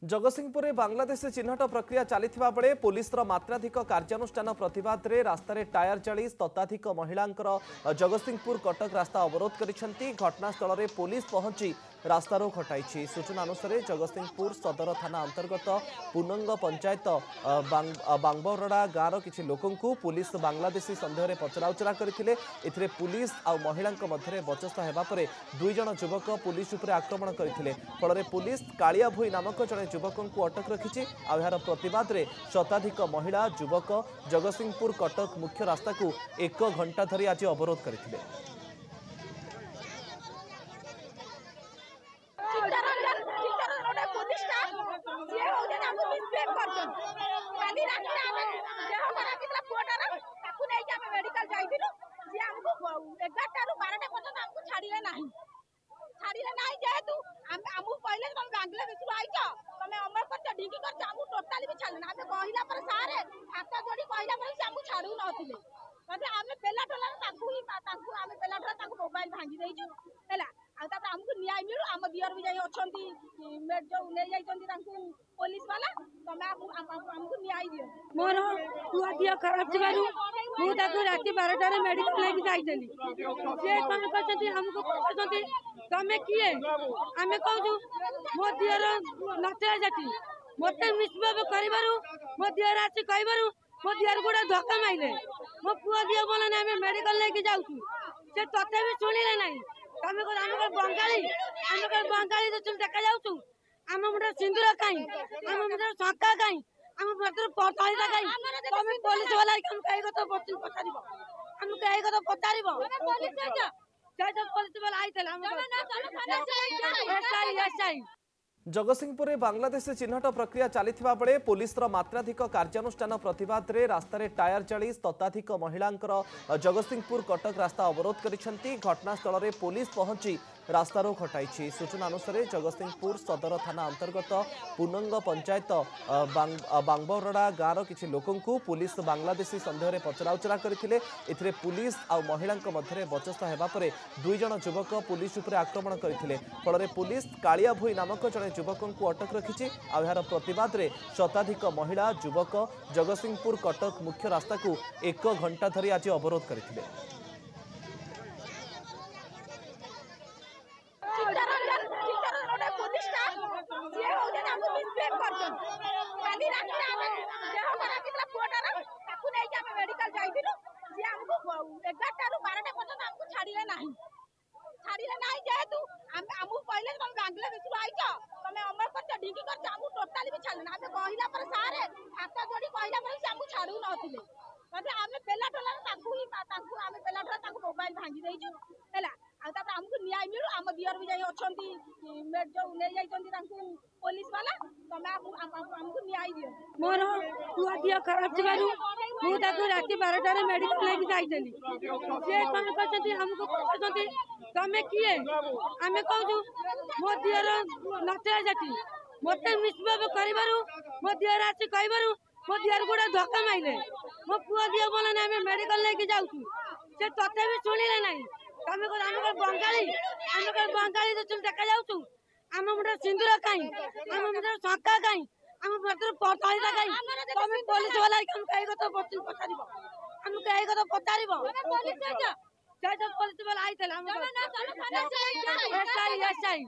जगतसिंहपुर में बांग्लादेश चिन्हट प्रक्रिया चलता बेले पुलिस मात्राधिक कार्यानुष्ठान प्रतिवाद में रास्तार टायर जाली शताधिक महिला जगतसिंहपुर कटक रास्ता अवरोध कर घटनास्थल में पुलिस पहुंची रास्ता रोक हटाई। सूचना अनुसार जगतसिंहपुर सदर थाना अंतर्गत पुनंग पंचायत बांगबरड़ा गाँव किसी लोकंकु पुलिस बांग्लादेशी सन्देह पचराउचरा करते पुलिस आ महिला मध्य बचस्ता होगा पर दुई जन युवक पुलिस उपर आक्रमण करते फल पुलिस कालिया भोई नामक जड़े युवक को अटक रखी। यार प्रतिवाद में शताधिक महिला युवक जगतसिंहपुर कटक मुख्य रास्ता को 1 घंटा धरी आज अवरोध करते। छाड़िले नहीं जेहेतु आमु कहले तुम बांग्लादेश रु आइछ तुम अमर करछ ढिंकी करछ आमु टोटली भी छाड़ले ना कहला पर सारे हाथ जोड़ी कहला पर से आमु छाड़ू नथिले तबे आमे पेला टोला ताकू ही ताकू आमे पेला टोला ताकू मोबाइल भांगी देइछु हैला आ तब हमकु न्याय मिलु आम दियर भी जाई अछंती मेट जो ले जाई छंती ताकू पुलिस वाला तमे हमकु न्याय दियो। मोर पुआ दिया खराब छबारु मु ताकू राती 12 रे मेडिकल लेके जाइतली जे तमे कहछंती हमकु कहछंती तमे किए आमे कहू मो दियर नचला जाती मते मिसबाब करिबारु मो दियर आसी कहबारु मो दियर गुडा धक्का माइले मो पुआ दिया बोला ना आमे मेडिकल लेके जाउछु से तते भी सुनिले नाही तमे को आमे बंगाली तो तुम देखा जाउछु आम मुंडे सिंदूर काई आम मुंडे शंका काई आम मुंडे पताइदा काई तमे पुलिस वाला हम कई को तो पचारिबो हम कई को तो पचारिबो पुलिस जाय तो पुलिस वाला आइतला हम एसआई जगतसिंहपुर में बांग्लादेश चिन्हट प्रक्रिया चलता बेले पुलिस मात्राधिक कार्यानुष्ठान प्रतिवाद में रास्तार टायर जाली शताधिक महिला जगतसिंहपुर कटक रास्ता अवरोध कर घटनास्थल में पुलिस पहुंची रास्ता रोक हटाई। सूचना अनुसार जगतसिंहपुर सदर थाना अंतर्गत पुनंग पंचायत बांगबरड़ा गाँव किसी लोकंकु पुलिस बांग्लादेशी सन्देह पचराउचरा करते पुलिस आ महिला मध्य बचस्ता होगा पर दुई जन युवक पुलिस उपर आक्रमण करते फल पुलिस कालिया भोई नामक जड़े युवक को अटक रखी। यार प्रतिवाद में शताधिक महिला युवक जगतसिंहपुर कटक मुख्य रास्ता को 1 घंटा धरी आज अवरोध करते। छाड़िले नहीं जेहेतु आमु कहले तुम बांग्लादेश रु आइछ तुम अमर करछ ढिंकी करछ आमु टोटली भी छाड़ले ना कहला पर सारे हाथ जोड़ी कहला पर से आमु छाड़ू नथिले तबे आमे पेला टोला ताकू ही ताकू आमे पेला टोला ताकू मोबाइल भांगी देइछु हैला आ तब हमकु न्याय मिलु आम दियर भी जाई अछंती मेट जो ले जाई छंती ताकू पुलिस वाला तमे हमकु न्याय दियो। मोर पुआ दिया खराब छबारु मु ताकू राती 12 रे मेडिकल लेके जाइतली जे तमे कहछंती हमकु कहछंती तमे किए आमे कहू मो दियर नचला जाती मते मिसबाब करिबारु मो दियर आसी कहबारु मो दियर गुडा धक्का माइले मो पुआ दिया बोला ना आमे मेडिकल लेके जाउछु से तते भी सुनिले नाही तमे को आमे बंगाली तो तुम देखा जाउछु आम मुंडे सिंदूर काई आम मुंडे शंका काई आम मुंडे पताइदा काई तमे पुलिस वाला हम कई को तो पचारिबो हम कई को तो पचारिबो पुलिस जाय तो पुलिस वाला आइतला हम एसआई